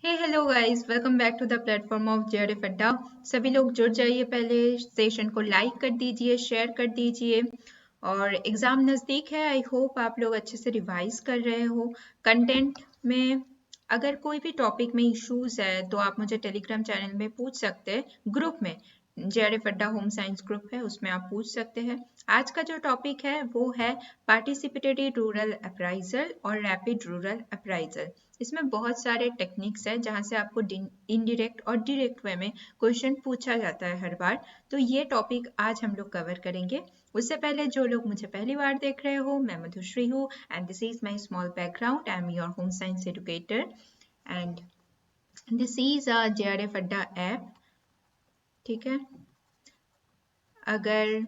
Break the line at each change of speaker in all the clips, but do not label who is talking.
Hello guys, welcome back to the platform of JRF Adda. सभी लोग जुड़ जाइए, पहले सेशन को लाइक कर दीजिए, शेयर कर दीजिए। और एग्ज़ाम नज़दीक है, आई होप आप लोग अच्छे से रिवाइज कर रहे हो। कंटेंट में अगर कोई भी टॉपिक में इश्यूज है तो आप मुझे टेलीग्राम चैनल में पूछ सकते हैं, ग्रुप में जेआरएफ अड्डा होम साइंस ग्रुप है, उसमें आप पूछ सकते हैं। आज का जो टॉपिक है वो है पार्टिसिपेटरी रूरल अप्राइजल और रैपिड रूरल अप्राइजल। इसमें बहुत सारे टेक्निक्स हैं जहाँ से आपको इनडायरेक्ट और डायरेक्ट वे में क्वेश्चन पूछा जाता है हर बार। तो ये टॉपिक आज हम लोग कवर करेंगे। उससे पहले जो लोग मुझे पहली बार देख रहे हो, मैं मधुश्री हूँ and this is my small background. I am your home science educator and this is a JRF अड्डा ऐप। ठीक है, अगर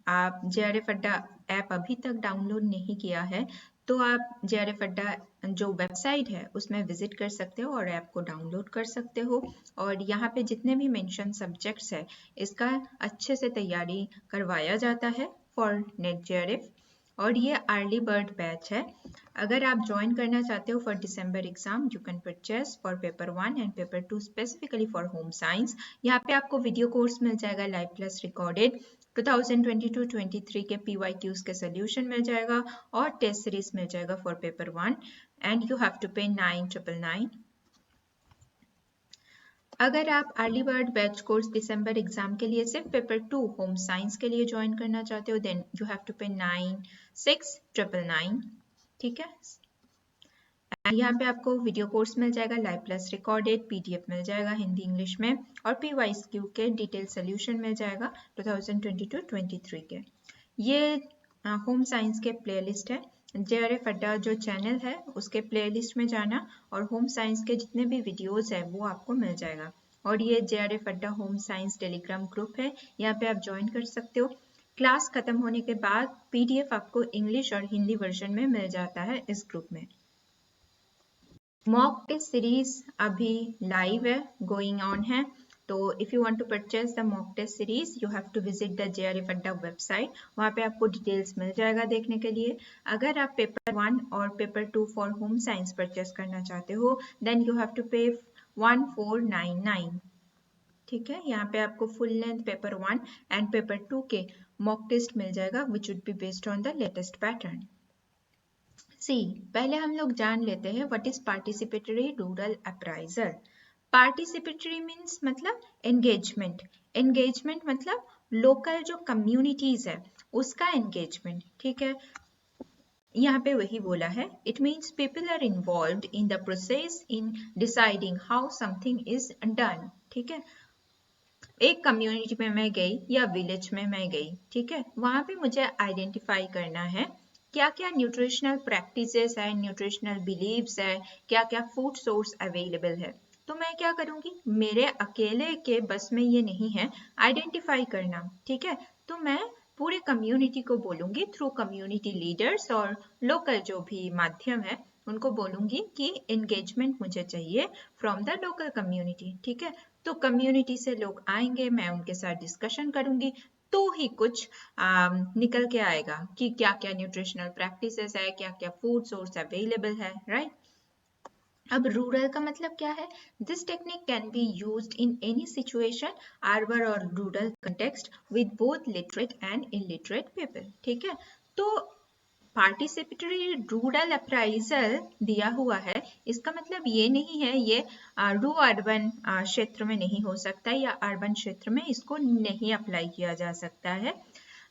आप जेआरएफ अड्डा ऐप अभी तक डाउनलोड नहीं किया है तो आप जेआरएफ अड्डा जो वेबसाइट है उसमें विजिट कर सकते हो और ऐप को डाउनलोड कर सकते हो। और यहाँ पे जितने भी मेंशन सब्जेक्ट्स है इसका अच्छे से तैयारी करवाया जाता है फॉर नेट जेआरएफ। और ये अर्ली बर्ड बैच है। अगर आप ज्वाइन करना चाहते हो for December exam, you can purchase for paper 1 and paper 2 specifically for home science. यहाँ पे आपको वीडियो कोर्स मिल जाएगा लाइव प्लस रिकॉर्डेड, 2022-23 के PYQs के सोल्यूशन मिल जाएगा और टेस्ट सीरीज मिल जाएगा for paper 1 and you have to pay 999। अगर आप early bird batch course December exam के लिए सिर्फ पेपर 2 होम साइंस के लिए ज्वाइन करना चाहते हो देन यू हैव टू पे 9699। ठीक है, यहाँ पे आपको वीडियो कोर्स मिल जाएगा लाइव प्लस रिकॉर्डेड, PDF मिल जाएगा हिंदी इंग्लिश में और PYQ के डिटेल सोल्यूशन मिल जाएगा 2022-23 के। ये होम साइंस के प्लेलिस्ट है। जेआरएफ अड्डा जो चैनल है उसके प्लेलिस्ट में जाना और होम साइंस के जितने भी वीडियोस है वो आपको मिल जाएगा। और ये जेआरएफ अड्डा होम साइंस टेलीग्राम ग्रुप है, यहाँ पे आप ज्वाइन कर सकते हो। क्लास खत्म होने के बाद PDF आपको इंग्लिश और हिंदी वर्जन में मिल जाता है इस ग्रुप में। मॉक टेस्ट सीरीज अभी लाइव है, गोइंग ऑन है। तो if you want to purchase the mock test series you have to visit the JRF Adda website, वहाँ पे आपको डिटेल्स मिल जाएगा देखने के लिए। अगर आप पेपर 1 और paper 2 for home science purchase करना चाहते हो देन यू हैव टू पे 1499। ठीक है, यहाँ पे आपको full length paper 1 and paper 2 के मॉक टेस्ट मिल जाएगा which would be based on the latest pattern. पहले हम लोग जान लेते हैं what is participatory rural appraisal. Participatory means मतलब एंगेजमेंट, एंगेजमेंट मतलब लोकल जो कम्युनिटीज है उसका एंगेजमेंट। ठीक है, यहाँ पे वही बोला है, it means people are involved in the process in deciding how something is done. ठीक है, एक कम्युनिटी में मैं गई या विलेज में मैं गई, ठीक है, वहां पे मुझे आइडेंटिफाई करना है क्या क्या न्यूट्रिशनल प्रैक्टिसेस है, न्यूट्रिशनल बिलीव्स है, क्या क्या फूड सोर्स अवेलेबल है। तो मैं क्या करूंगी, मेरे अकेले के बस में ये नहीं है आइडेंटिफाई करना। ठीक है, तो मैं पूरे कम्युनिटी को बोलूंगी थ्रू कम्युनिटी लीडर्स और लोकल जो भी माध्यम है उनको बोलूंगी कि एंगेजमेंट मुझे चाहिए फ्रॉम द लोकल कम्युनिटी। ठीक है, तो कम्युनिटी से लोग आएंगे, मैं उनके साथ डिस्कशन करूंगी तो ही कुछ निकल के आएगा कि क्या क्या न्यूट्रिशनल प्रैक्टिसेस है, क्या क्या फूड सोर्स अवेलेबल है, राइट। अब रूरल का मतलब क्या है, this technique can be used in any situation, urban और rural context with both literate and illiterate people. ठीक है, तो पार्टिसिपेटरी रूरल अप्राइजल दिया हुआ है, इसका मतलब ये नहीं है ये रू अर्बन क्षेत्र में नहीं हो सकता या अर्बन क्षेत्र में इसको नहीं अप्लाई किया जा सकता है।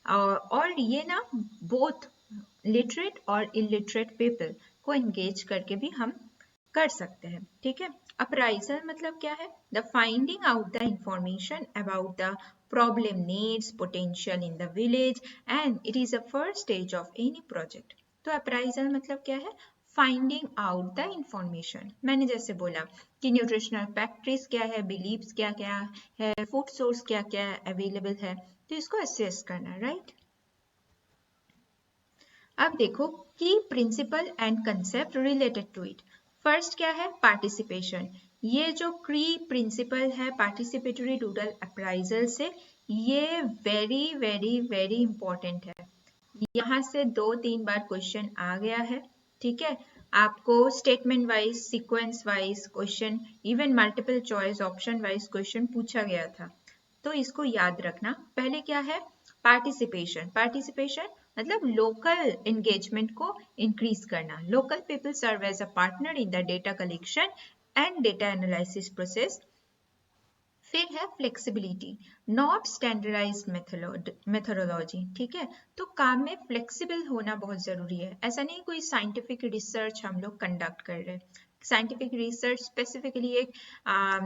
और ये ना बोथ लिटरेट और इलिटरेट पीपल को एंगेज करके भी हम कर सकते हैं। ठीक है, अप्राइजल मतलब क्या है, the finding out the information about the problem needs potential in the village and it is a first stage of any project। तो अप्राइजल मतलब क्या है, फाइंडिंग आउट द इंफॉर्मेशन। मैंने जैसे बोला कि न्यूट्रिशनल फैक्टरीज क्या है, बिलीव्स क्या क्या है, फूड सोर्स क्या क्या अवेलेबल है, तो इसको असेस करना, राइट। अब देखो की principle and concept related to it. First क्या है, पार्टिसिपेशन। ये जो की प्रिंसिपल है पार्टिसिपेटरी रूरल अप्राइजल से, ये वेरी वेरी वेरी इंपॉर्टेंट है। यहाँ से 2-3 बार क्वेश्चन आ गया है। ठीक है, आपको statement wise, sequence wise question, even multiple choice option wise question पूछा गया था। तो इसको याद रखना। पहले क्या है, पार्टिसिपेशन। पार्टिसिपेशन मतलब लोकल एंगेजमेंट को इंक्रीज करना। Local people serve as a partner in the data collection and data analysis process. फिर है फ्लेक्सिबिलिटी, नॉट स्टैंडर्डाइज्ड मेथोडोलॉजी। ठीक है, तो काम में फ्लेक्सिबल होना बहुत जरूरी है। ऐसा नहीं कोई साइंटिफिक रिसर्च हम लोग कंडक्ट कर रहे हैं, साइंटिफिक रिसर्च स्पेसिफिकली एक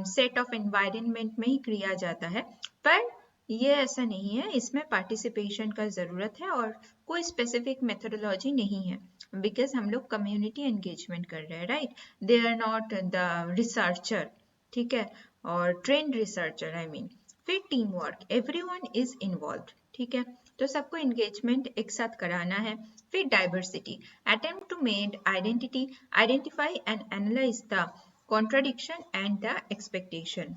सेट ऑफ एनवायरनमेंट में ही किया जाता है, पर ये ऐसा नहीं है, इसमें पार्टिसिपेशन का जरूरत है और कोई स्पेसिफिक मेथोडोलॉजी नहीं है, बिकॉज हम लोग कम्युनिटी एंगेजमेंट कर रहे हैं, right. They are not the researcher, ठीक है, और ट्रेंड रिसर्चर आई मीन। फिर team work, everyone is involve, ठीक है, तो सबको एंगेजमेंट एक साथ कराना है। फिर diversity, attempt to made identity, identify and analyse the contradiction and the expectation.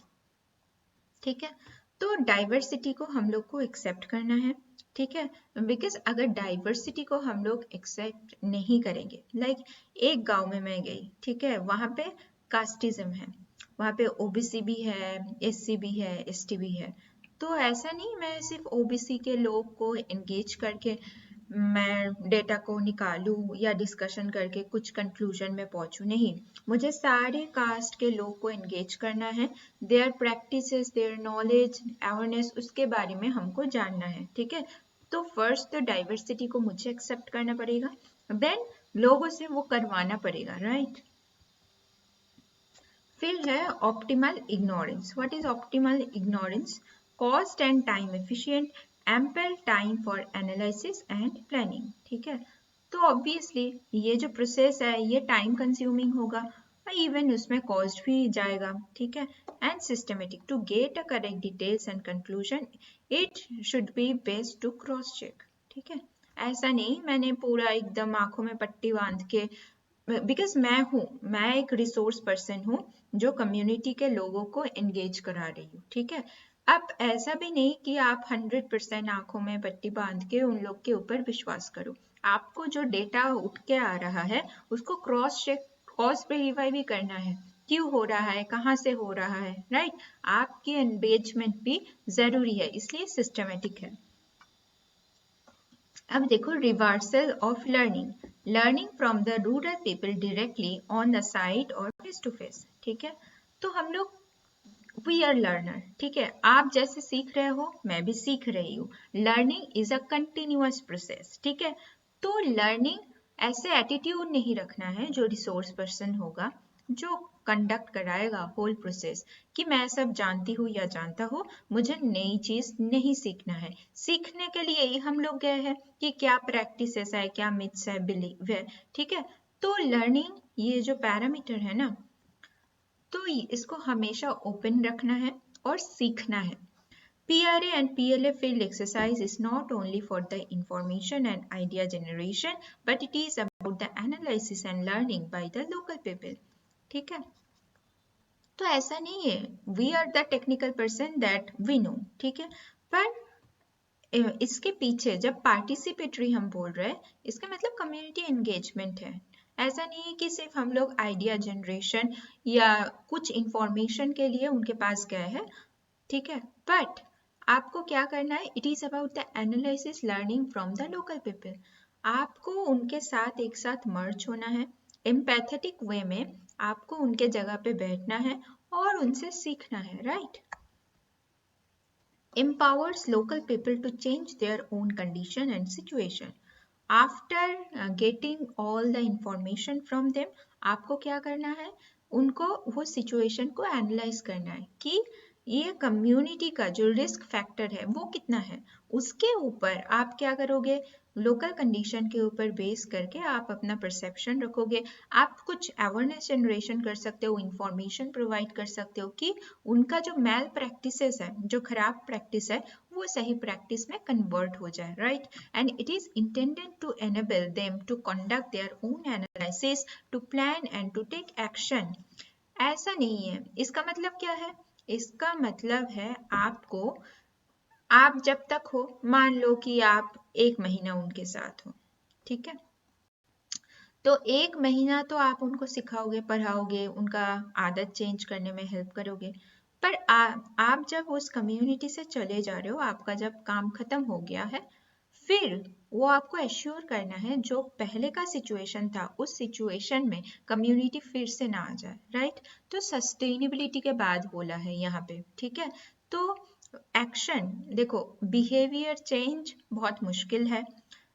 ठीक है, तो डाइवर्सिटी को हम लोग को एक्सेप्ट करना है, ठीक है, बिकॉज अगर डाइवर्सिटी को हम लोग एक्सेप्ट नहीं करेंगे, लाइक एक गांव में मैं गई, ठीक है, वहां पे कास्टिज्म है, वहाँ पे ओबीसी भी है, एससी भी है, एसटी भी है, तो ऐसा नहीं मैं सिर्फ ओबीसी के लोग को एंगेज करके मैं डेटा को निकालूं या डिस्कशन करके कुछ कंक्लूजन में पहुंचूं, नहीं, मुझे सारे कास्ट के लोग को एंगेज करना है, their practices, their knowledge, awareness, उसके बारे में हमको जानना है, ठीक है। तो फर्स्ट तो डाइवर्सिटी को मुझे एक्सेप्ट करना पड़ेगा, देन लोगों से वो करवाना पड़ेगा, राइट। फिर है optimal ignorance. What is optimal ignorance? Cost and time efficient, ample time for analysis and planning, ठीक है, तो ऑब्वियसली ये जो प्रोसेस है ये टाइम कंज्यूमिंग होगा, इवन उसमें कॉस्ट भी जाएगा, ठीक है। And systematic, to get a correct details and conclusion it should be best to cross check, ठीक है, ऐसा नहीं मैंने पूरा एकदम आंखों में पट्टी बांध के, बिकॉज मैं एक रिसोर्स पर्सन हूँ जो कम्युनिटी के लोगों को एंगेज करा रही हूँ, ठीक है। अब ऐसा भी नहीं कि आप 100% आंखों में पट्टी बांध के उन लोग के ऊपर विश्वास करो, आपको जो डेटा उठ के आ रहा है उसको क्रॉस चेक, क्रॉस वेरीफाई भी करना है, क्यों हो रहा है, कहाँ से हो रहा है, राइट। आपकी एंगेजमेंट भी जरूरी है, इसलिए सिस्टमेटिक है। अब देखो reversal of learning, learning from the rural people directly on the site और फेस टू फेस, ठीक है, तो हम लोग वी आर लर्नर, ठीक है, आप जैसे सीख रहे हो मैं भी सीख रही हूँ, learning is a continuous process, ठीक है। तो लर्निंग ऐसे एटीट्यूड नहीं रखना है जो रिसोर्स पर्सन होगा, जो कंडक्ट कराएगा होल प्रोसेस, कि मैं सब जानती हूँ या जानता हूँ, मुझे नई चीज नहीं सीखना है। सीखने के लिए ही हम लोग गए हैं कि क्या प्रैक्टिसेस है, क्या मिथ्स है, बिलीव है, ठीक है। तो लर्निंग ये जो पैरामीटर है ना, तो इसको हमेशा ओपन रखना है और सीखना है। PRA and PLA field exercise is not only for the information and idea generation, but it is about the analysis and learning by the local people. ठीक है, तो ऐसा नहीं है we are the technical person that we know, ठीक है, पर इसके पीछे जब पार्टिसिपेटरी हम बोल रहे हैं, इसका मतलब कम्युनिटी एंगेजमेंट है। ऐसा नहीं है कि सिर्फ हम लोग आइडिया जनरेशन या कुछ इंफॉर्मेशन के लिए उनके पास गए हैं, ठीक है, बट आपको क्या करना है, it is about the analysis learning from the local people. आपको उनके साथ एक साथ मर्ज होना है, एम्पैथेटिक वे में आपको उनके जगह पे बैठना है और उनसे सीखना है, right. Empowers local people to change their own condition and situation. After getting all the information from them, आपको क्या करना है, उनको वो सिचुएशन को एनालाइज करना है कि ये कम्युनिटी का जो रिस्क फैक्टर है वो कितना है, उसके ऊपर आप क्या करोगे, लोकल कंडीशन के ऊपर बेस करके आप अपना परसेप्शन रखोगे, आप कुछ अवेयरनेस जनरेशन कर सकते हो, इंफॉर्मेशन प्रोवाइड कर सकते हो कि उनका जो मैल प्रैक्टिसेस है, जो खराब प्रैक्टिस है, वो सही प्रैक्टिस में कन्वर्ट हो जाए, right. And it is intended to enable them to conduct their own analysis, to plan and to take action. ऐसा नहीं है, इसका मतलब क्या है, इसका मतलब है आपको, आप जब तक हो, मान लो कि आप 1 महीना उनके साथ हो, ठीक है, तो 1 महीना तो आप उनको सिखाओगे, पढ़ाओगे, उनका आदत चेंज करने में हेल्प करोगे, पर आप जब उस कम्युनिटी से चले जा रहे हो, आपका जब काम खत्म हो गया है, फिर वो आपको एश्योर करना है जो पहले का सिचुएशन था उस सिचुएशन में कम्युनिटी फिर से ना आ जाए, राइट। तो सस्टेनेबिलिटी के बाद बोला है यहाँ पे, ठीक है। तो एक्शन देखो, बिहेवियर चेंज बहुत मुश्किल है,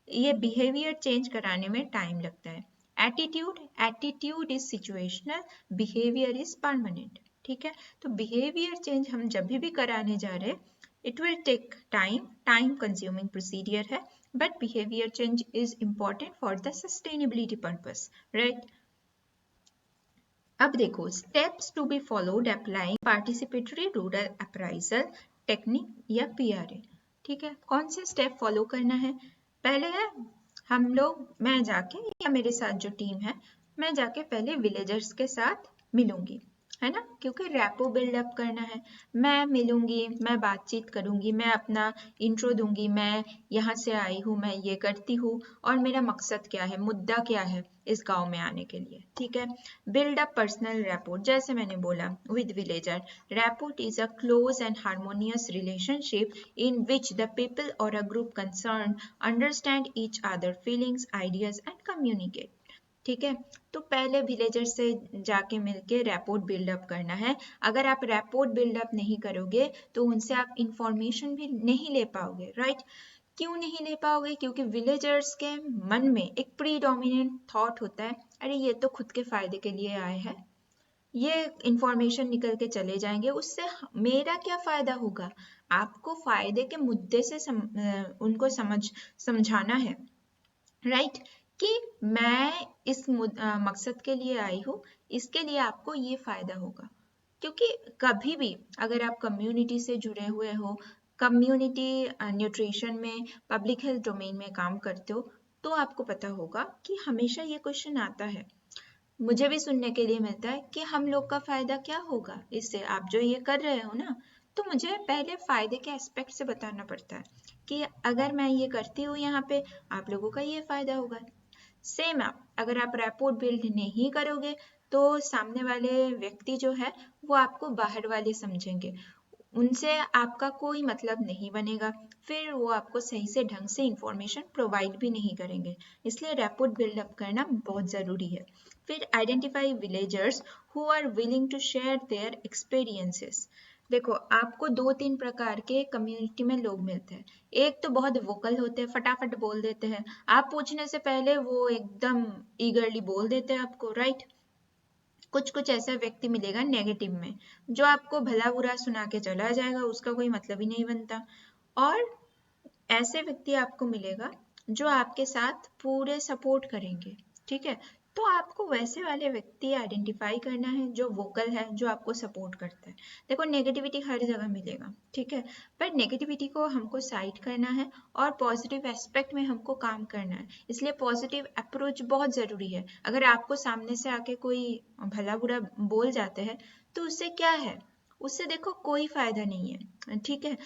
ये बिहेवियर चेंज कराने में टाइम लगता है। Attitude is situational, behaviour is permanent, ठीक है। तो बिहेवियर चेंज हम जब भी कराने जा रहे हैं, it will take time consuming procedure है, but behaviour change is important for the sustainability purpose, right. अब देखो, steps to be followed applying participatory rural appraisal technique या पीआरए, ठीक है। कौन से स्टेप फॉलो करना है? पहले है मैं जाके या मेरे साथ जो टीम है, मैं जाके पहले विलेजर्स के साथ मिलूंगी, है ना, क्योंकि रैपो बिल्डअप करना है। मैं मिलूंगी, मैं बातचीत करूंगी, मैं अपना इंट्रो दूंगी, मैं यहाँ से आई हूँ, मैं ये करती हूँ और मेरा मकसद क्या है, मुद्दा क्या है इस गांव में आने के लिए, ठीक है। बिल्ड अप पर्सनल रैपोर्ट, जैसे मैंने बोला with villager, rapport is a close and harmonious relationship in which the people और a group concern understand each other feelings, ideas and communicate, ठीक है। तो पहले विलेजर से जाके मिलके रैपोर्ट बिल्डअप करना है। अगर आप रैपोर्ट बिल्डअप नहीं करोगे तो उनसे आप इंफॉर्मेशन भी नहीं ले पाओगे, राइट। क्यों नहीं ले पाओगे? क्योंकि विलेजर्स के मन में एक प्रीडोमिनेंट थॉट होता है, अरे ये तो खुद के फायदे के लिए आए हैं, ये इंफॉर्मेशन निकल के चले जाएंगे, उससे मेरा क्या फायदा होगा। आपको फायदे के मुद्दे से उनको समझाना है, राइट, कि मैं इस मकसद के लिए आई हूँ, इसके लिए आपको ये फायदा होगा। क्योंकि कभी भी अगर आप कम्युनिटी से जुड़े हुए हो, कम्युनिटी न्यूट्रिशन में, पब्लिक हेल्थ डोमेन में काम करते हो, तो आपको पता होगा कि हमेशा ये क्वेश्चन आता है, मुझे भी सुनने के लिए मिलता है कि हम लोग का फायदा क्या होगा इससे, आप जो ये कर रहे हो ना। तो मुझे पहले फायदे के एस्पेक्ट से बताना पड़ता है कि अगर मैं ये करती हूँ यहाँ पे, आप लोगों का ये फायदा होगा। सेम अगर आप रैपोर्ट बिल्ड नहीं करोगे तो सामने वाले व्यक्ति जो है वो आपको बाहर वाले समझेंगे, उनसे आपका कोई मतलब नहीं बनेगा, फिर वो आपको सही से ढंग से इंफॉर्मेशन प्रोवाइड भी नहीं करेंगे। इसलिए रैपोर्ट बिल्डअप करना बहुत ज़रूरी है। फिर identify villagers who are willing to share their experiences. देखो, आपको 2-3 प्रकार के कम्युनिटी में लोग मिलते हैं। एक तो बहुत वोकल होते हैं, फटाफट बोल देते हैं, आप पूछने से पहले वो एकदम ईगरली बोल देते हैं आपको, राइट। कुछ ऐसा व्यक्ति मिलेगा नेगेटिव में, जो आपको भला बुरा सुना के चला जाएगा, उसका कोई मतलब ही नहीं बनता। और ऐसे व्यक्ति आपको मिलेगा जो आपके साथ पूरे सपोर्ट करेंगे, ठीक है। तो आपको वैसे वाले व्यक्ति आइडेंटिफाई करना है जो वोकल है, जो आपको सपोर्ट करता है। देखो, नेगेटिविटी हर जगह मिलेगा, ठीक है, पर नेगेटिविटी को हमको साइड करना है और पॉजिटिव एस्पेक्ट में हमको काम करना है। इसलिए पॉजिटिव अप्रोच बहुत ज़रूरी है। अगर आपको सामने से आके कोई भला बुरा बोल जाते हैं तो उससे क्या है, उससे देखो कोई फायदा नहीं है, ठीक है।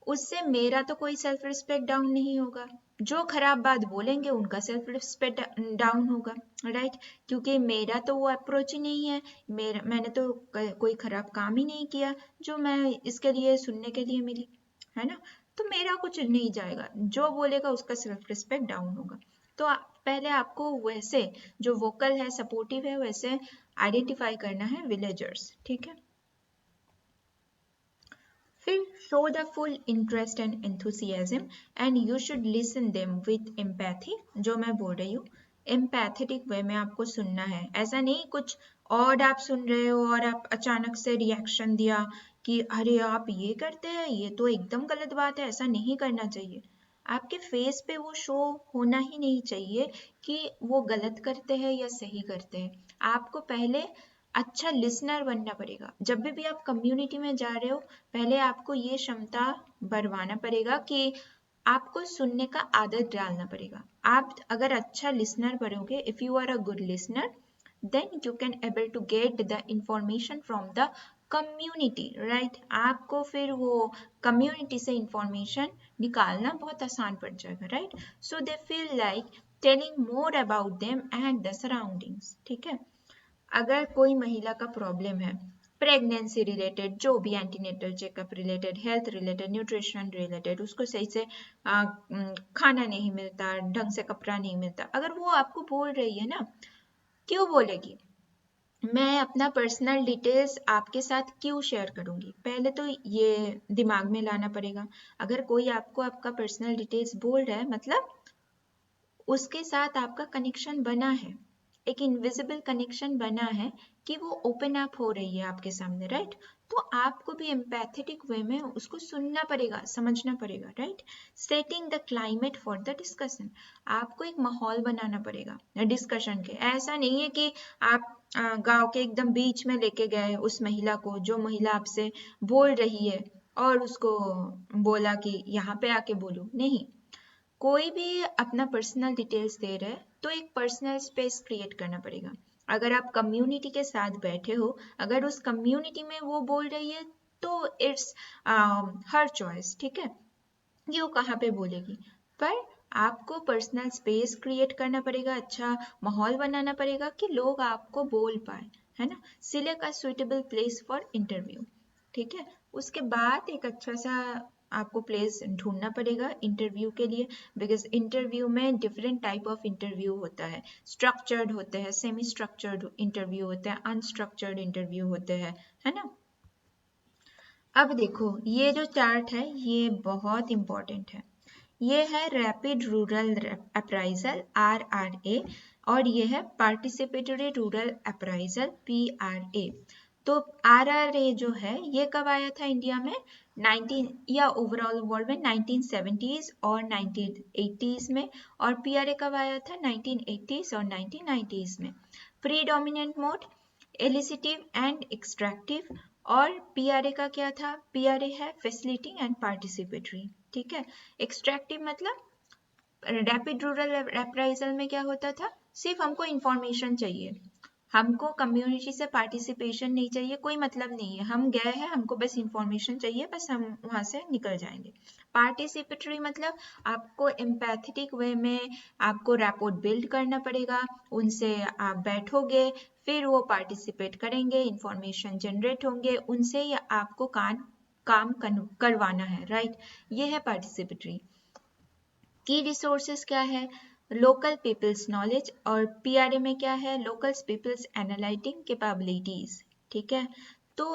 उससे मेरा तो कोई सेल्फ रिस्पेक्ट डाउन नहीं होगा, जो खराब बात बोलेंगे उनका सेल्फ रिस्पेक्ट डाउन होगा, राइट। क्योंकि मेरा तो वो अप्रोच ही नहीं है, मैंने तो कोई खराब काम ही नहीं किया जो मैं इसके लिए सुनने के लिए मिली, है ना। तो मेरा कुछ नहीं जाएगा, जो बोलेगा उसका सेल्फ रिस्पेक्ट डाउन होगा। तो पहले आपको वैसे जो वोकल है, सपोर्टिव है, वैसे आइडेंटिफाई करना है विलेजर्स, ठीक है। फिर show the full interest and enthusiasm and you should listen them with empathy। जो मैं बोल रही हूँ, empathetic वे में आपको सुनना है। ऐसा नहीं कुछ और आप सुन रहे हो और आप अचानक से रिएक्शन दिया कि अरे आप ये करते हैं, ये तो एकदम गलत बात है, ऐसा नहीं करना चाहिए। आपके फेस पे वो शो होना ही नहीं चाहिए कि वो गलत करते हैं या सही करते हैं। आपको पहले अच्छा लिसनर बनना पड़ेगा। जब भी आप कम्युनिटी में जा रहे हो, पहले आपको ये क्षमता बढ़वाना पड़ेगा कि आपको सुनने का आदत डालना पड़ेगा। आप अगर अच्छा लिसनर बनोगे, if you are a good listener, then you can able to get the information from the community, right। आपको फिर वो कम्युनिटी से इंफॉर्मेशन निकालना बहुत आसान पड़ जाएगा, right. So they feel like telling more about them and the surroundings. ठीक है, अगर कोई महिला का प्रॉब्लम है, प्रेगनेंसी रिलेटेड, जो भी antenatal checkup related, health related, nutrition related, उसको सही से खाना नहीं मिलता, ढंग से कपड़ा नहीं मिलता, अगर वो आपको बोल रही है ना, क्यों बोलेगी? मैं अपना पर्सनल डिटेल्स आपके साथ क्यों शेयर करूंगी? पहले तो ये दिमाग में लाना पड़ेगा। अगर कोई आपको आपका पर्सनल डिटेल्स बोल रहा है, मतलब उसके साथ आपका कनेक्शन बना है, एक इनविजिबल कनेक्शन बना है कि वो ओपन अप हो रही है आपके सामने, राइट? तो आपको भी एम्पैथेटिक वे में उसको सुनना पड़ेगा, समझना पड़ेगा, right? Setting the climate for the discussion, आपको एक माहौल बनाना पड़ेगा डिस्कशन के। ऐसा नहीं है कि आप गांव के एकदम बीच में लेके गए उस महिला को, जो महिला आपसे बोल रही है, और उसको बोला कि यहाँ पे आके बोलो, नहीं। कोई भी अपना पर्सनल डिटेल्स दे रहा है तो एक पर्सनल स्पेस क्रिएट करना पड़ेगा। अगर आप कम्युनिटी के साथ बैठे हो, अगर उस कम्युनिटी में वो बोल रही है, तो इट्स हर चॉइस, ठीक है, ये वो कहाँ पे बोलेगी, पर आपको पर्सनल स्पेस क्रिएट करना पड़ेगा, अच्छा माहौल बनाना पड़ेगा कि लोग आपको बोल पाए, है ना? Select a suitable place for interview. ठीक है, उसके बाद एक अच्छा सा आपको प्लेस ढूंढना पड़ेगा इंटरव्यू के लिए, बिकॉज इंटरव्यू में डिफरेंट टाइप ऑफ इंटरव्यू होता है। स्ट्रक्चर्ड होते हैं, सेमी स्ट्रक्चर्ड इंटरव्यू होते हैं, अनस्ट्रक्चर्ड इंटरव्यू होते हैं, है ना? अब देखो, ये जो चार्ट है ये बहुत इंपॉर्टेंट है। ये है रैपिड रूरल अप्राइजल RRA, और ये है पार्टिसिपेटरी रूरल अप्राइजल PRA। तो RRA जो है ये कब आया था इंडिया में? 19 या ओवरऑल वर्ल्ड में 1970s और 1980s में, और PRA कब आया था? 1980s और 1990s में। प्रीडोमिनेंट मोड एलिसिटिव एंड एक्सट्रैक्टिव, और PRA का क्या था? PRA है फैसिलिटिंग एंड पार्टिसिपेटरी। ठीक है, एक्सट्रैक्टिव मतलब रैपिड रूरल अप्राइजल में क्या होता था? सिर्फ हमको इंफॉर्मेशन चाहिए, हमको कम्युनिटी से पार्टिसिपेशन नहीं चाहिए, कोई मतलब नहीं है, हम गए हैं, हमको बस इंफॉर्मेशन चाहिए, बस हम वहां से निकल जाएंगे। पार्टिसिपेटरी मतलब आपको एम्पैथेटिक वे में आपको रैपोर्ट बिल्ड करना पड़ेगा, उनसे आप बैठोगे, फिर वो पार्टिसिपेट करेंगे, इंफॉर्मेशन जनरेट होंगे उनसे, या आपको काम करवाना है, राइट? ये है पार्टिसिपेटरी। की रिसोर्सेज क्या है? लोकल पीपल्स नॉलेज, और PRA में क्या है? Local people's analysing capabilities. ठीक है, तो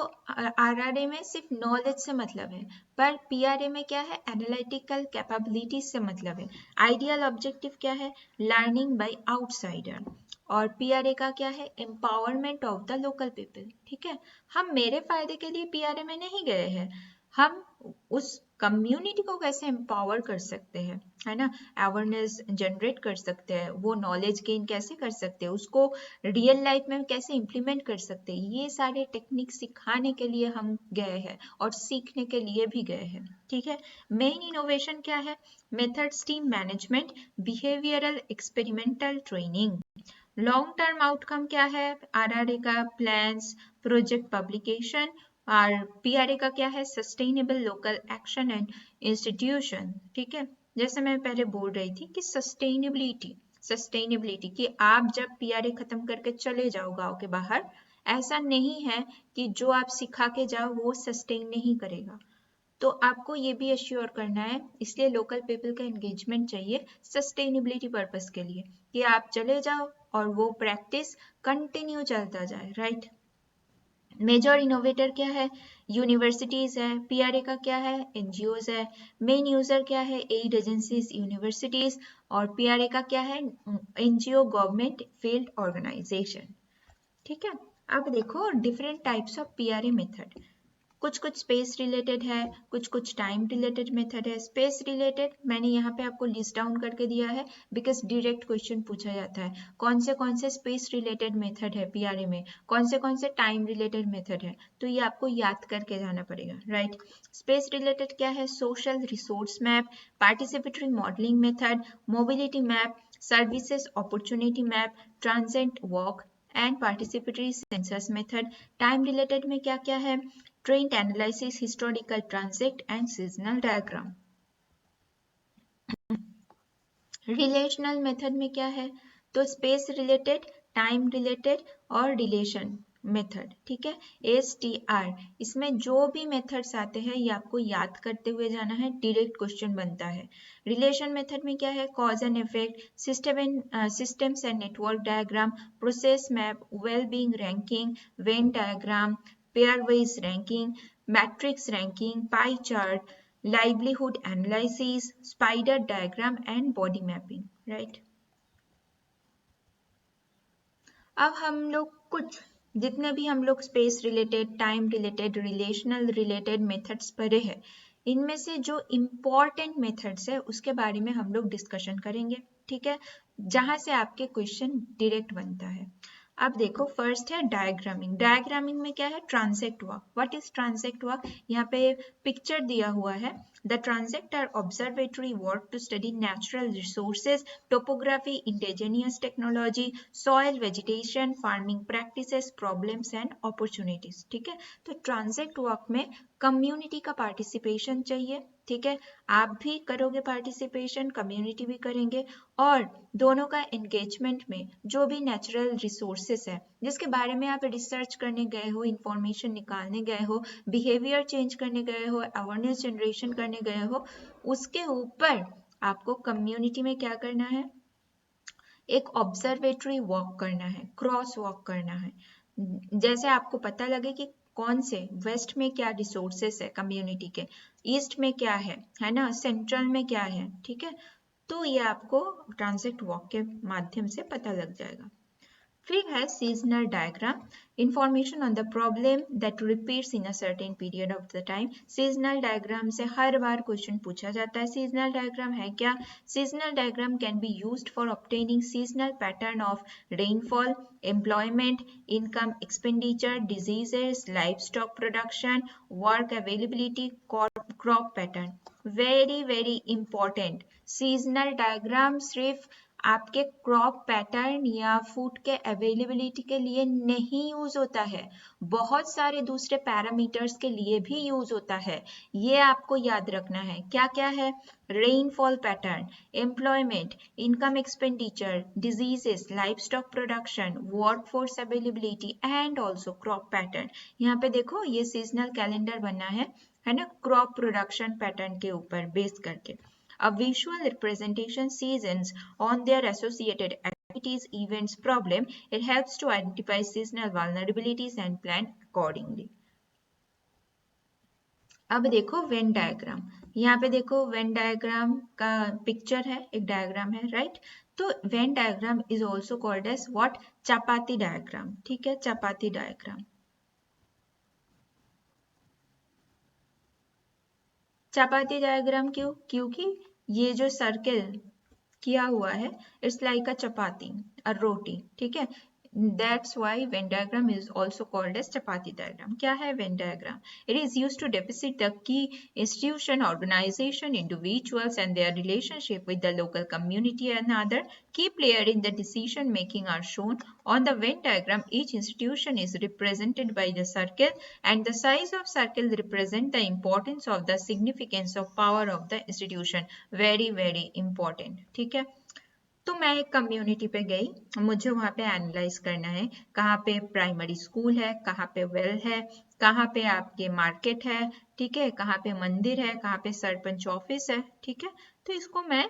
RRA में सिर्फ नॉलेज से मतलब है, पर PRA में क्या है? एनालिटिकल कैपेबिलिटीज से मतलब है। आइडियल ऑब्जेक्टिव क्या है? Learning by outsider. और PRA का क्या है? Empowerment of the local people. ठीक है, हम मेरे फायदे के लिए PRA में नहीं गए हैं, हम उस कम्युनिटी को कैसे एम्पावर कर सकते हैं, है ना? अवेयरनेस जनरेट कर सकते हैं, वो नॉलेज गेन कैसे कर सकते हैं, उसको रियल लाइफ में कैसे इम्प्लीमेंट कर सकते हैं, ये सारे टेक्निक सिखाने के लिए हम गए हैं, और सीखने के लिए भी गए हैं। ठीक है, मेन इनोवेशन क्या है? Methods, team management, behavioural experimental training. Long term outcome क्या है? RRA का प्लान्स, प्रोजेक्ट पब्लिकेशन, और PRA का क्या है? Sustainable local action and institution. ठीक है, जैसे मैं पहले बोल रही थी कि सस्टेनेबिलिटी कि आप जब PRA खत्म करके चले जाओ गांव के बाहर, ऐसा नहीं है कि जो आप सिखा के जाओ वो सस्टेन नहीं करेगा, तो आपको ये भी एश्योर करना है, इसलिए लोकल पीपल का एंगेजमेंट चाहिए सस्टेनेबिलिटी पर्पस के लिए, कि आप चले जाओ और वो प्रैक्टिस कंटिन्यू चलता जाए, राइट? मेजर इनोवेटर क्या है? यूनिवर्सिटीज है। PRA का क्या है? NGOs है। मेन यूजर क्या है? Aid agencies, universities. और PRA का क्या है? NGO, government, field organisation. ठीक है, अब देखो different types of PRA method. कुछ कुछ स्पेस रिलेटेड है, कुछ कुछ टाइम रिलेटेड मेथड है। स्पेस रिलेटेड मैंने यहाँ पे आपको लिस्ट डाउन करके दिया है, बिकॉज डायरेक्ट क्वेश्चन पूछा जाता है कौन से स्पेस रिलेटेड मेथड है PRA में, कौन से टाइम रिलेटेड मेथड है, तो ये आपको याद करके जाना पड़ेगा, राइट? स्पेस रिलेटेड क्या है? Social resource map, participatory modelling method, mobility map, services opportunity map, ट्रांजेंट walk and participatory census method. Time related में क्या क्या है? Trend analysis, historical ट्रांजेक्ट and seasonal diagram. Relational method में क्या है, तो स्पेस रिलेटेड, टाइम रिलेटेड और रिलेशन मेथड, ठीक है, STR। इसमें जो भी मेथड्स आते हैं ये आपको याद करते हुए जाना है, डायरेक्ट क्वेश्चन बनता है। रिलेशन मेथड में क्या है, cause and effect, systems and network diagram, process map, well being ranking, Venn diagram, pair wise ranking, matrix ranking, pie chart, livelihood analysis, spider diagram and body mapping, right? अब हम लोग कुछ जितने भी हम लोग space related, time related, relational related methods पढ़े हैं, इनमें से जो इम्पोर्टेंट मेथड्स है उसके बारे में हम लोग डिस्कशन करेंगे, ठीक है, जहां से आपके क्वेश्चन डायरेक्ट बनता है। अब देखो, फर्स्ट है डायग्रामिंग। डायग्रामिंग में क्या है, transect work. What is transect work, यहाँ पे पिक्चर दिया हुआ है। The transect are observatory work to study natural resources, topography, indigenous technology, soil, vegetation, farming practices, problems and opportunities, ठीक है। तो ट्रांसेक्ट वर्क में कम्युनिटी का पार्टिसिपेशन चाहिए, ठीक है, आप भी करोगे पार्टिसिपेशन, कम्युनिटी भी करेंगे, और दोनों का एंगेजमेंट में जो भी नेचुरल रिसोर्सेस है जिसके बारे में आप रिसर्च करने गए हो, इंफॉर्मेशन निकालने गए हो, बिहेवियर चेंज करने गए हो, अवेयरनेस जनरेशन करने गए हो, उसके ऊपर आपको कम्युनिटी में क्या करना है, एक ऑब्जर्वेटरी वॉक करना है, क्रॉस वॉक करना है। जैसे आपको पता लगे कि कौन से वेस्ट में क्या रिसोर्सेस है कम्युनिटी के, ईस्ट में क्या है ना, सेंट्रल में क्या है, ठीक है, तो ये आपको ट्रांसेक्ट वॉक के माध्यम से पता लग जाएगा। फिर है seasonal diagram, information on the problem that repeats in a certain period of the time. Seasonal diagram से हर बार क्वेश्चन पूछा जाता है। सीजनल डायग्राम है क्या, seasonal diagram can be used for obtaining seasonal pattern of rainfall, employment, income, expenditure, diseases, livestock production, work availability, crop pattern. Very very important, seasonal diagram सिर्फ आपके crop pattern या food के availability के लिए नहीं use होता है, बहुत सारे दूसरे पैरामीटर्स के लिए भी यूज होता है। ये आपको याद रखना है। क्या क्या है, rainfall pattern, employment, income expenditure, diseases, livestock production, workforce availability and also crop pattern. यहाँ पे देखो ये सीजनल कैलेंडर बना है ना, क्रॉप प्रोडक्शन पैटर्न के ऊपर बेस करके। A visual representation seasons on their associated activities, events, problem. It helps to identify seasonal vulnerabilities and plan accordingly. अब देखो वेन डायग्राम, यहाँ पे देखो वेन डायग्राम का पिक्चर है, एक डायग्राम है, राइट। तो Venn diagram is also called as what, chapati diagram, ठीक है, चपाती डायग्राम। चपाती डायग्राम क्यों, क्योंकि ये जो सर्किल किया हुआ है, इट्स लाइक अ चपाती, अ रोटी, ठीक है, that's why Venn diagram is also called as chapati diagram. क्या है Venn diagram? It is used to depict the key institution, organization, individuals and their relationship with the local community and other key player in the decision making are shown on the Venn diagram. Each institution is represented by the circle and the size of circle represent the importance of the significance of power of the institution. Very very important, ठीक है। तो मैं एक community पे गई, मुझे वहाँ पे एनालाइज करना है कहाँ पे प्राइमरी स्कूल है, कहाँ पे वेल है, कहाँ पे आपके मार्केट है, ठीक है, कहाँ पे मंदिर है, कहाँ पे सरपंच ऑफिस है, ठीक है। तो इसको मैं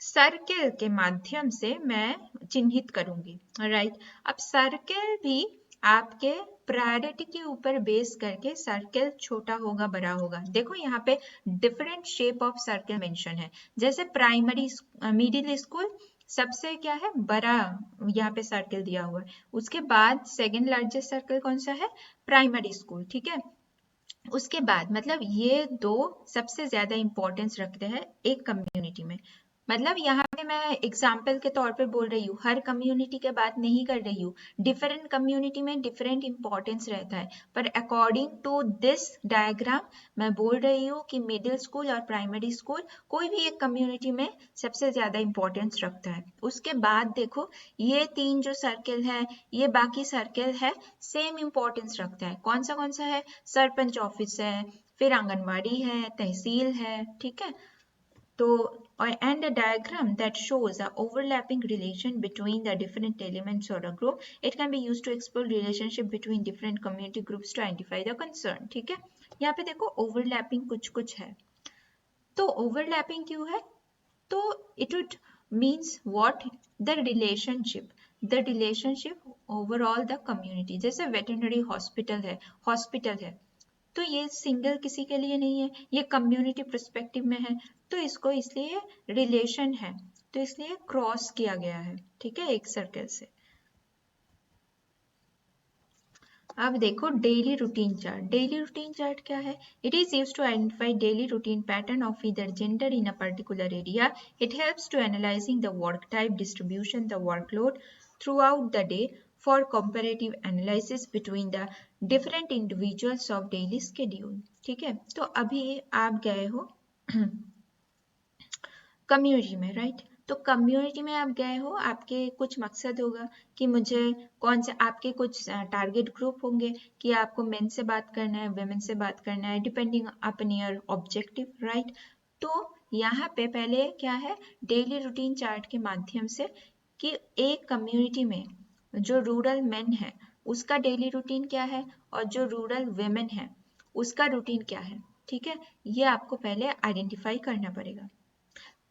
सर्कल के माध्यम से मैं चिन्हित करूंगी, राइट। अब सर्कल भी आपके प्रायोरिटी के ऊपर बेस करके सर्कल छोटा होगा बड़ा होगा। देखो यहाँ पे different shape of circle mention है, जैसे प्राइमरी मिडिल स्कूल सबसे क्या है बड़ा, यहाँ पे सर्कल दिया हुआ है, उसके बाद सेकेंड लार्जेस्ट सर्कल कौन सा है, प्राइमरी स्कूल, ठीक है। उसके बाद मतलब ये दो सबसे ज्यादा इंपॉर्टेंस रखते हैं एक कम्युनिटी में। मतलब यहाँ पे मैं एग्जाम्पल के तौर पे बोल रही हूँ, हर कम्युनिटी के बात नहीं कर रही हूँ, डिफरेंट कम्युनिटी में डिफरेंट इंपॉर्टेंस रहता है, पर अकॉर्डिंग टू दिस डायग्राम मैं बोल रही हूँ कि मिडिल स्कूल और प्राइमरी स्कूल कोई भी एक कम्युनिटी में सबसे ज्यादा इंपॉर्टेंस रखता है। उसके बाद देखो ये तीन जो सर्कल है, ये बाकी सर्कल है सेम इंपॉर्टेंस रखता है। कौन सा है, सरपंच ऑफिस है, फिर आंगनवाड़ी है, तहसील है, ठीक है। तो or and a diagram that shows a overlapping relation between the different elements or a group. It can be used to explore relationship between different community groups to identify the concern. ठीक है, यहाँ पे देखो overlapping कुछ है, तो overlapping क्यों है, तो it would means what, the relationship overall the community. जैसे veterinary hospital है तो ये सिंगल किसी के लिए नहीं है, ये कम्युनिटी पर्सपेक्टिव में है, तो इसको इसलिए रिलेशन है, तो इसलिए क्रॉस किया गया है, ठीक है, एक सर्कल से। अब देखो daily routine chart. Daily routine chart क्या है? It is used to identify daily routine pattern of either gender in a particular area. It helps to analysing the work type, distribution, the workload throughout the day for comparative analysis between the different individuals of daily schedule. ठीक है, तो अभी आप गए हो community में, right? तो community में आप गए हो, आपके कुछ मकसद होगा कि मुझे कौन से, आपके कुछ टारगेट ग्रुप होंगे कि आपको मेन से बात करना है, वेमेन से बात करना है, depending upon your objective, right? तो यहाँ पे पहले क्या है, डेली रूटीन चार्ट के माध्यम से कि एक कम्युनिटी में जो रूरल मेन है उसका डेली रूटीन क्या है और जो रूरल वेमेन है उसका रूटीन क्या है, ठीक है, ये आपको पहले आइडेंटिफाई करना पड़ेगा।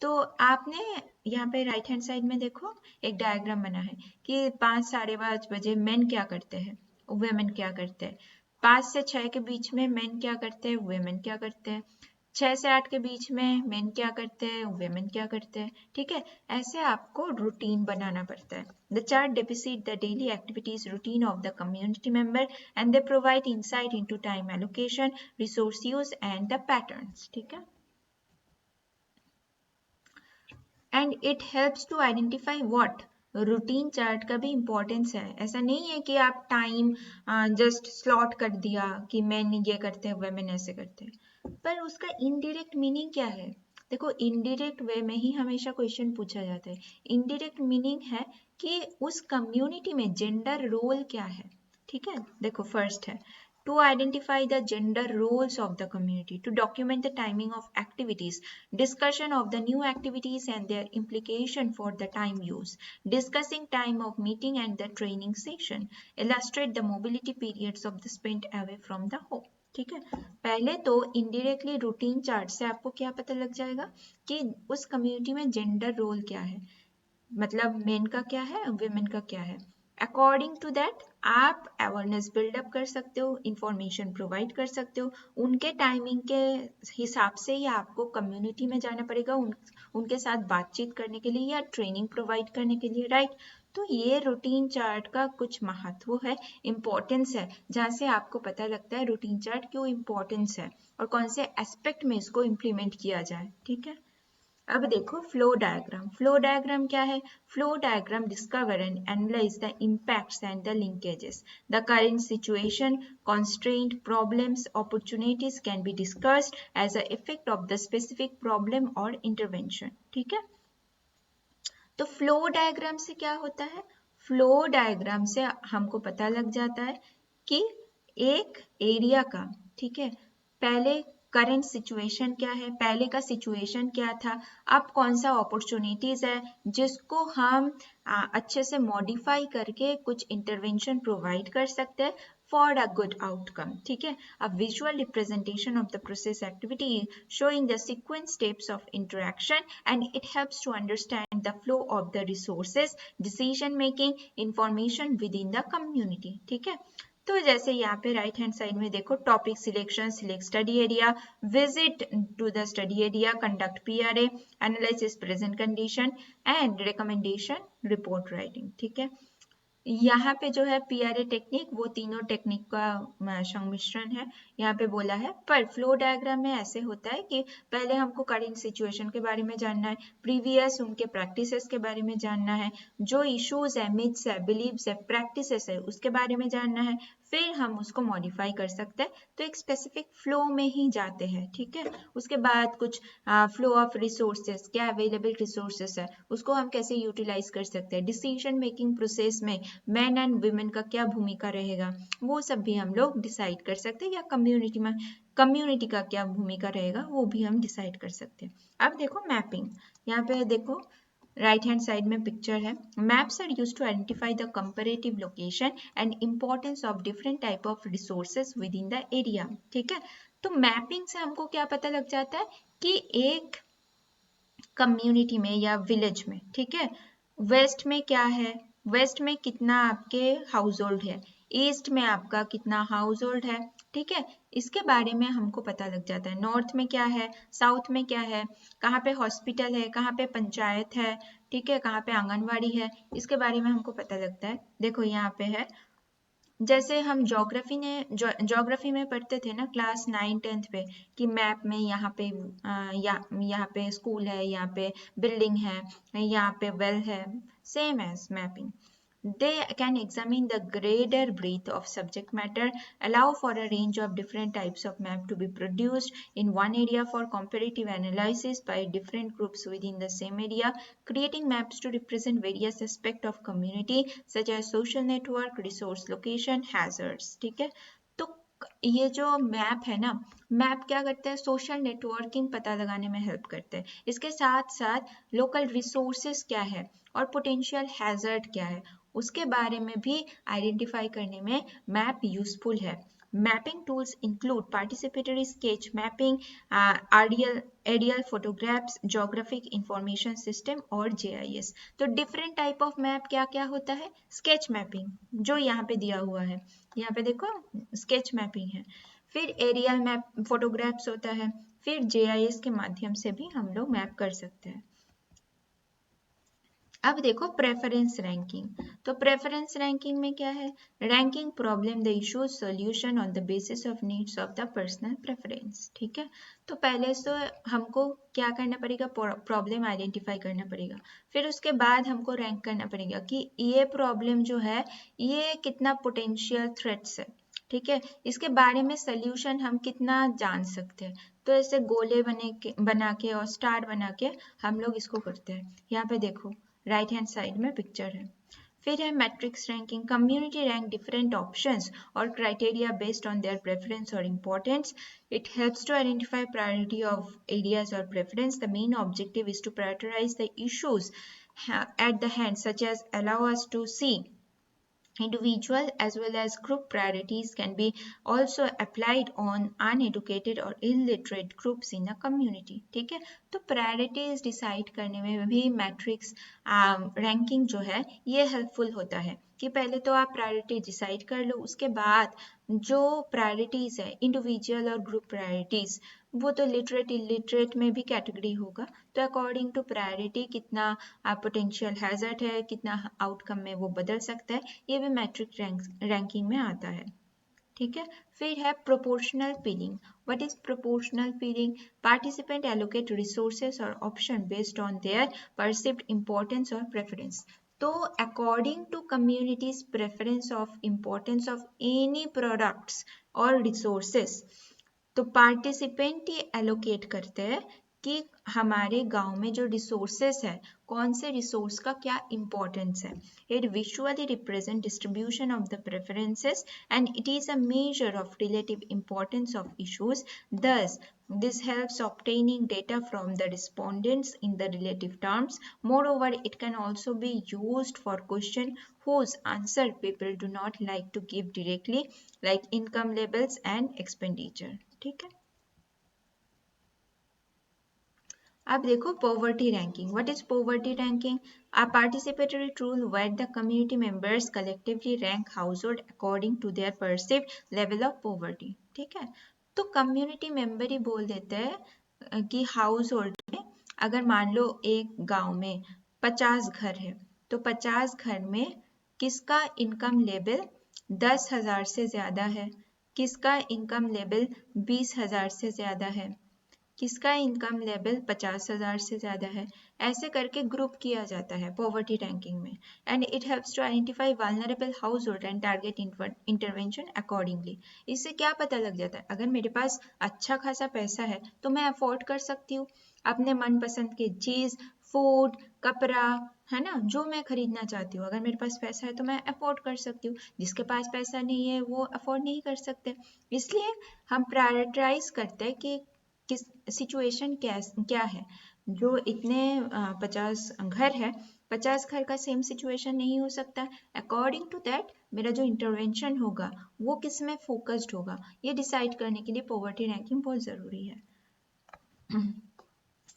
तो आपने यहाँ पे राइट हैंड साइड में देखो एक डायग्राम बना है कि 5 साढ़े 5 बजे मेन क्या करते हैं, वेमेन क्या करते हैं, 5 से 6 के बीच में मेन क्या करते हैं, वेमेन क्या करते हैं, 6 से 8 के बीच में मेन क्या करते हैं, वेमेन क्या करते हैं, ठीक है, ऐसे आपको रूटीन बनाना पड़ता है। The chart depict the daily activities routine of the community member and they provide insight into time allocation, resource use and the patterns, ठीक है। And it helps to identify what, routine chart का भी importance है। ऐसा नहीं है कि आप टाइम जस्ट स्लॉट कर दिया कि मैन ये करते हैं वेमेन ऐसे करते हैं, पर उसका इनडायरेक्ट मीनिंग क्या है। देखो इनडायरेक्ट वे में ही हमेशा क्वेश्चन पूछा जाता है। इनडायरेक्ट मीनिंग है कि उस कम्युनिटी में जेंडर रोल क्या है, ठीक है। देखो फर्स्ट है to identify the gender roles of the community, to document the timing of activities, discussion of the new activities and their implication for the time use, discussing time of meeting and the training session, illustrate the mobility periods of the spent away from the home। ठीक है, पहले तो indirectly routine chart से आपको क्या पता लग जाएगा कि उस कम्युनिटी में जेंडर रोल क्या है, मतलब मेन का क्या है, वुमेन का क्या है। अकॉर्डिंग टू दैट आप अवेयरनेस बिल्डअप कर सकते हो, इंफॉर्मेशन प्रोवाइड कर सकते हो, उनके टाइमिंग के हिसाब से ही आपको कम्युनिटी में जाना पड़ेगा, उनके साथ बातचीत करने के लिए या ट्रेनिंग प्रोवाइड करने के लिए, राइट। तो ये रूटीन चार्ट का कुछ महत्व है, इम्पोर्टेंस है, जहाँ से आपको पता लगता है रूटीन चार्ट क्यों इम्पोर्टेंस है और कौन से एस्पेक्ट में इसको इम्प्लीमेंट किया जाए, ठीक है। अब देखो फ्लो डायग्राम। फ्लो डायग्राम क्या है? Flow diagram discover and analyse the impacts and the linkages. The current situation, constraint, problems, opportunities can be discussed as an effect of the specific problem or intervention. ठीक है, तो flow diagram से क्या होता है? Flow diagram से हमको पता लग जाता है कि एक एरिया का, ठीक है, पहले करंट सिचुएशन क्या है, पहले का सिचुएशन क्या था, अब कौन सा अपॉर्चुनिटीज है जिसको हम अच्छे से मॉडिफाई करके कुछ इंटरवेंशन प्रोवाइड कर सकते हैं for a good outcome, ठीक है। A visual representation of the process activity showing the sequence steps of interaction and it helps to understand the flow of the resources, decision making, information within the community, ठीक है। तो जैसे यहाँ पे right hand side में देखो topic selection, select study area, visit to the study area, conduct PRA, analysis present condition and recommendation report writing, ठीक है। यहाँ पे जो है पीआरए टेक्निक, वो तीनों टेक्निक का संमिश्रण है यहाँ पे बोला है। पर फ्लो डायग्राम में ऐसे होता है कि पहले हमको करंट सिचुएशन के बारे में जानना है, प्रीवियस उनके प्रैक्टिसेस के बारे में जानना है, जो इश्यूज है, मिथ्स है, बिलीव्स है, प्रैक्टिसेस है, उसके बारे में जानना है, फिर हम उसको मॉडिफाई कर सकते हैं। तो एक स्पेसिफिक फ्लो में ही जाते हैं, ठीक है। उसके बाद कुछ फ्लो ऑफ रिसोर्सेज, क्या अवेलेबल रिसोर्सेज है, उसको हम कैसे यूटिलाइज कर सकते हैं, डिसीजन मेकिंग प्रोसेस में मैन एंड वुमेन का क्या भूमिका रहेगा, वो सब भी हम लोग डिसाइड कर सकते हैं, या कम्युनिटी का क्या भूमिका रहेगा वो भी हम डिसाइड कर सकते हैं। अब देखो मैपिंग, यहाँ पे देखो राइट हैंड साइड में पिक्चर है। Maps are used to identify the comparative location and importance of different type of resources with in the area. ठीक है, तो मैपिंग से हमको क्या पता लग जाता है कि एक कम्युनिटी में या विलेज में, ठीक है, वेस्ट में क्या है, वेस्ट में कितना आपके हाउस होल्ड है, ईस्ट में आपका कितना हाउस होल्ड है, ठीक है, इसके बारे में हमको पता लग जाता है। नॉर्थ में क्या है, साउथ में क्या है, कहाँ पे हॉस्पिटल है, कहाँ पे पंचायत है, ठीक है, कहाँ पे आंगनवाड़ी है, इसके बारे में हमको पता लगता है। देखो यहाँ पे है, जैसे हम ज्योग्राफी में पढ़ते थे ना क्लास 9-10 पे, कि मैप में यहाँ पे यहाँ पे स्कूल है, यहाँ पे बिल्डिंग है, यहाँ पे वेल है, same as mapping. They can examine the greater breadth of subject matter, allow for a range of different types of map to be produced in one area for comparative analysis by different groups within the same area, creating maps to represent various aspects of community such as social network, resource location, hazards। ठीक है, तो ये जो map है ना, map क्या करते हैं, सोशल नेटवर्किंग पता लगाने में हेल्प करते हैं, इसके साथ साथ लोकल रिसोर्सेज क्या है और पोटेंशियल हैजर्ड क्या है उसके बारे में भी आइडेंटिफाई करने में मैप यूजफुल है। Mapping tools include participatory sketch mapping, aerial photographs, geographic information system और जीआईएस। तो डिफरेंट टाइप ऑफ मैप क्या क्या होता है, स्केच मैपिंग जो यहाँ पे दिया हुआ है, यहाँ पे देखो स्केच मैपिंग है, फिर एरियल मैप फोटोग्राफ्स होता है, फिर जीआईएस के माध्यम से भी हम लोग मैप कर सकते हैं। अब देखो प्रेफरेंस रैंकिंग, तो प्रेफरेंस रैंकिंग में क्या है, ranking problem the issue solution on the basis of needs of the personal preference. ठीक है, तो पहले तो हमको क्या करना पड़ेगा, प्रॉब्लम आइडेंटिफाई करना पड़ेगा, फिर उसके बाद हमको रैंक करना पड़ेगा कि ये प्रॉब्लम जो है ये कितना पोटेंशियल थ्रेट्स है, ठीक है, इसके बारे में सोल्यूशन हम कितना जान सकते हैं। तो ऐसे गोले बना के और स्टार बना के हम लोग इसको करते हैं। यहाँ पे देखो राइट हैंड साइड में पिक्चर है। फिर है matrix ranking, community rank different options और criteria based on their preference और importance. It helps to identify priority of areas और preference. The main objective is to prioritise the issues at the hand, such as allow us to see individual as well as group priorities can be also applied on uneducated or illiterate groups in a community। ठीक है, तो priorities decide करने में भी matrix ranking जो है ये helpful होता है कि पहले तो आप प्रायोरिटी डिसाइड कर लो, उसके बाद जो प्रायोरिटीज है इंडिविजुअल और ग्रुप प्रायोरिटीज वो तो लिटरेट इलिटरेट में भी कैटेगरी होगा, तो अकॉर्डिंग टू प्रायोरिटी कितना पोटेंशियल हैजर्ड है, कितना आउटकम में वो बदल सकता है, ये भी मैट्रिक रैंकिंग में आता है। ठीक है, फिर है proportional pairing. What is proportional pairing, participant allocate resources और option based on their perceived importance और प्रेफरेंस। तो according to community's preference of importance of any products और रिसोर्सेज, तो पार्टिसिपेंट ही एलोकेट करते हैं कि हमारे गांव में जो रिसोर्सेस है कौन से रिसोर्स का क्या इंपॉर्टेंस है। It visually represent distribution of the preferences and it is a measure of relative importance of issues. दस this helps obtaining data from the respondents in the relative terms. Moreover, it can also be used for question whose answer people do not like to give directly, like income levels and expenditure। ठीक है, अब देखो poverty ranking. What is poverty ranking, a participatory tool where the community members collectively rank household according to their perceived level of poverty. ठीक है, तो community member ही बोल देते हैं कि हाउस होल्ड में अगर मान लो एक गांव में 50 घर है, तो 50 घर में किसका इनकम लेवल 10,000 से ज्यादा है, किसका इनकम लेवल 20,000 से ज्यादा है, किसका इनकम लेवल 50,000 से ज़्यादा है, ऐसे करके ग्रुप किया जाता है पॉवर्टी रैंकिंग में। And it helps to identify vulnerable household and target intervention accordingly. इससे क्या पता लग जाता है, अगर मेरे पास अच्छा खासा पैसा है तो मैं अफोर्ड कर सकती हूँ अपने मनपसंद की चीज़ फूड, कपड़ा, है ना, जो मैं खरीदना चाहती हूँ, अगर मेरे पास पैसा है तो मैं अफोर्ड कर सकती हूँ, जिसके पास पैसा नहीं है वो अफोर्ड नहीं कर सकते। इसलिए हम प्रायोरिटाइज करते हैं कि किस सिचुएशन क्या है। जो इतने 50 घर है, 50 घर का सेम सिचुएशन नहीं हो सकता। अकॉर्डिंग टू दैट मेरा जो इंटरवेंशन होगा वो किस में फोकस्ड होगा, ये डिसाइड करने के लिए पॉवर्टी रैंकिंग बहुत ज़रूरी है।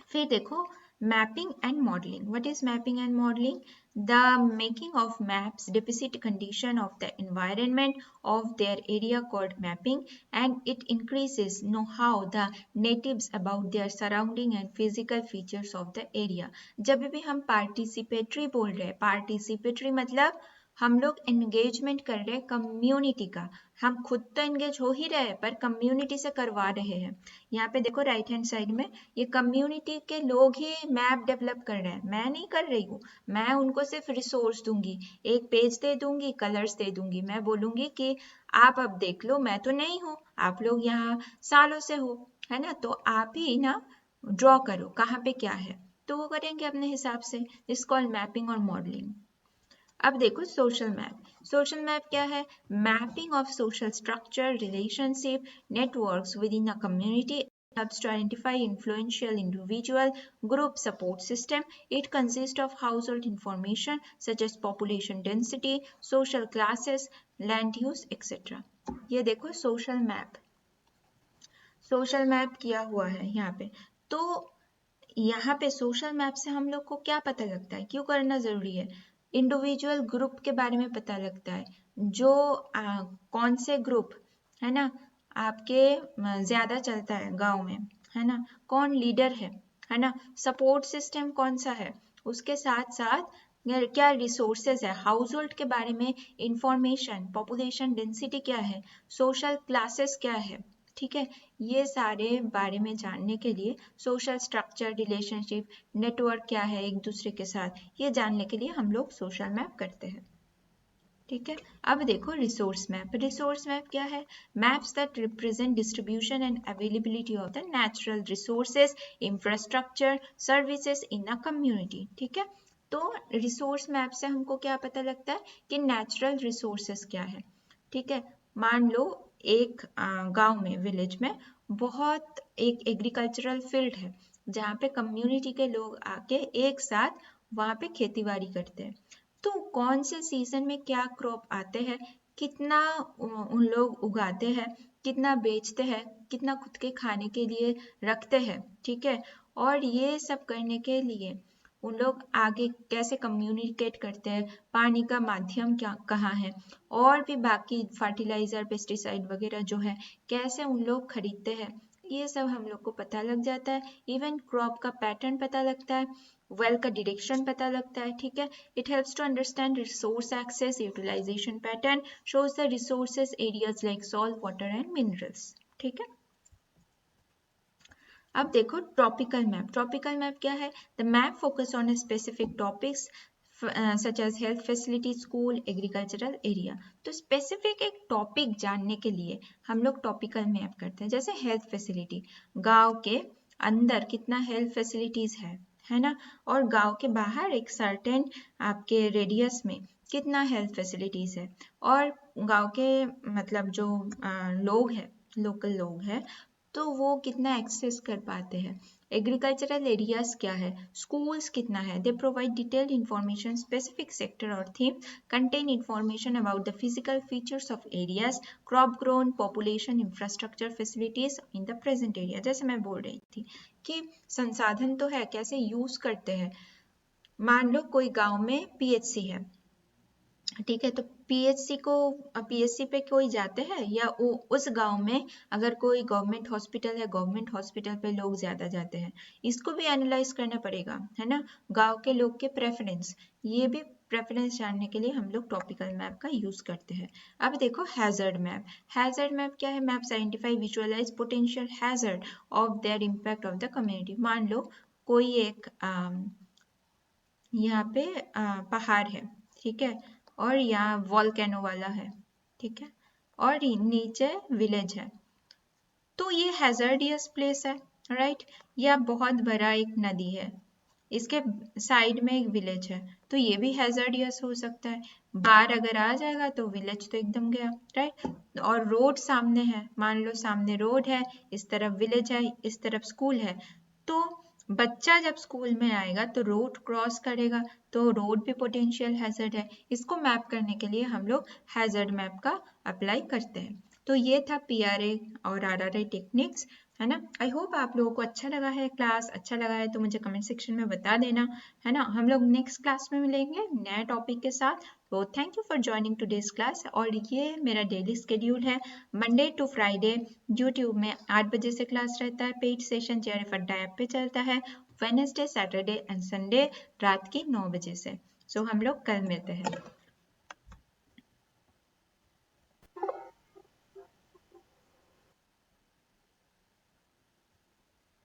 फिर देखो mapping and modelling. What is mapping and modelling? The making of maps deficit condition of the environment of their area called mapping, and it increases know how the natives about their surrounding and physical features of the area। जब भी हम participatory बोल रहे हैं, participatory मतलब हम लोग engagement कर रहे हैं कम्युनिटी का। हम खुद तो एंगेज हो ही रहे हैं पर कम्युनिटी से करवा रहे हैं। यहाँ पे देखो राइट हैंड साइड में ये कम्युनिटी के लोग ही मैप डेवलप कर रहे हैं, मैं नहीं कर रही हूँ। मैं उनको सिर्फ रिसोर्स दूंगी, एक पेज दे दूंगी, कलर्स दे दूंगी, मैं बोलूंगी कि आप अब देख लो, मैं तो नहीं हूँ, आप लोग यहाँ सालों से हो, है ना, तो आप ही ना ड्रॉ करो कहाँ पे क्या है, तो वो करेंगे अपने हिसाब से। इस कॉल मैपिंग और मॉडलिंग। अब देखो सोशल मैप। सोशल मैप क्या है? Mapping of social structure, relationship, networks with in a community, helps to identify influential individual, group support system. It consists of household information such as population density, social classes, land use, etc. ये देखो social map, social map किया हुआ है यहाँ पे। तो यहाँ पे सोशल मैप से हम लोग को क्या पता लगता है, क्यों करना जरूरी है? इंडिविजुअल ग्रुप के बारे में पता लगता है, जो कौन से ग्रुप है ना आपके ज्यादा चलता है गांव में, है ना, कौन लीडर है ना, सपोर्ट सिस्टम कौन सा है, उसके साथ साथ क्या रिसोर्सेज है, हाउस होल्ड के बारे में इंफॉर्मेशन, पॉपुलेशन डेंसिटी क्या है, सोशल क्लासेस क्या है, ठीक है, ये सारे बारे में जानने के लिए सोशल स्ट्रक्चर, रिलेशनशिप, नेटवर्क क्या है एक दूसरे के साथ, ये जानने के लिए हम लोग सोशल मैप करते हैं। ठीक है, अब देखो रिसोर्स मैप। रिसोर्स मैप क्या है? Maps that represent distribution and availability of the natural resources, infrastructure, services in a community. ठीक है, तो रिसोर्स मैप से हमको क्या पता लगता है कि नेचुरल रिसोर्सेज क्या है। ठीक है, मान लो एक गांव में, विलेज में बहुत एक एग्रीकल्चरल फील्ड है जहाँ पे कम्युनिटी के लोग आके एक साथ वहाँ पे खेती बाड़ी करते हैं। तो कौन से सीजन में क्या क्रॉप आते हैं, कितना उन लोग उगाते हैं, कितना बेचते हैं, कितना खुद के खाने के लिए रखते हैं, ठीक है, और ये सब करने के लिए उन लोग आगे कैसे कम्युनिकेट करते हैं, पानी का माध्यम क्या कहाँ है, और भी बाकी फर्टिलाइजर, पेस्टिसाइड वगैरह जो है कैसे उन लोग खरीदते हैं, ये सब हम लोग को पता लग जाता है। इवन क्रॉप का पैटर्न पता लगता है, वेल का डायरेक्शन पता लगता है। ठीक है, it helps to understand resource access, utilisation pattern, shows the resources areas like salt, water and minerals. ठीक है, अब देखो ट्रॉपिकल मैप। ट्रॉपिकल मैप क्या है? The map focus on specific topics such as health facility, school, agricultural area. तो specific एक topic जानने के लिए हम लोग टॉपिकल मैप करते हैं। जैसे हेल्थ फैसिलिटी, गांव के अंदर कितना हेल्थ फैसिलिटीज है ना, और गांव के बाहर एक सर्टेन आपके रेडियस में कितना हेल्थ फैसिलिटीज है, और गांव के मतलब जो लोग हैं, लोकल लोग हैं, तो वो कितना एक्सेस कर पाते हैं। एग्रीकल्चरल एरियाज क्या है, स्कूल्स कितना है, they provide detailed information, specific sector और theme, contain information about the physical features of areas, crop grown, population, infrastructure, facilities in the present area. जैसे मैं बोल रही थी कि संसाधन तो है, कैसे यूज करते हैं। मान लो कोई गांव में पीएचसी है, ठीक है, तो पीएचसी पे कोई जाते हैं, या उस गांव में अगर कोई गवर्नमेंट हॉस्पिटल है, गवर्नमेंट हॉस्पिटल पे लोग ज्यादा जाते हैं, इसको भी एनालाइज करना पड़ेगा, है ना, गांव के लोग के प्रेफरेंस, ये भी प्रेफरेंस जानने के लिए हम लोग टॉपिकल मैप का यूज करते हैं। अब देखो हैजर्ड मैप। हैजर्ड मैप क्या है? Maps identify, visualise potential hazard of their impact of the community. मान लो कोई एक यहाँ पे पहाड़ है, ठीक है, और यहाँ वॉल्केनो वाला है, ठीक है, और नीचे विलेज है, तो ये हैजर्डियस प्लेस है, राइट, या बहुत बड़ा एक नदी है, इसके साइड में एक विलेज है, तो ये भी हैजर्डियस हो सकता है। बाढ़ अगर आ जाएगा तो विलेज तो एकदम गया, राइट। और रोड सामने है, मान लो सामने रोड है, इस तरफ विलेज है, इस तरफ स्कूल है, तो बच्चा जब स्कूल में आएगा तो रोड क्रॉस करेगा, तो रोड भी पोटेंशियल हैजर्ड है। इसको मैप करने के लिए हम लोग हैजर्ड मैप का अप्लाई करते हैं। तो ये था पीआरए और आरआरआई टेक्निक्स, है ना। आई होप आप लोगों को अच्छा लगा है क्लास, अच्छा लगा है तो मुझे कमेंट सेक्शन में बता देना, है ना। हम लोग नेक्स्ट क्लास में मिलेंगे नए टॉपिक के साथ। तो thank you for joining today's class. और ये मेरा डेली शेड्यूल है, मंडे टू फ्राइडे यूट्यूब में 8 बजे से क्लास रहता है, पेड सेशन जेआरएफ अड्डा ऐप पे चलता है, वेडनेसडे सैटरडे एंड संडे रात की 9 बजे से। सो हम लोग कल मिलते हैं।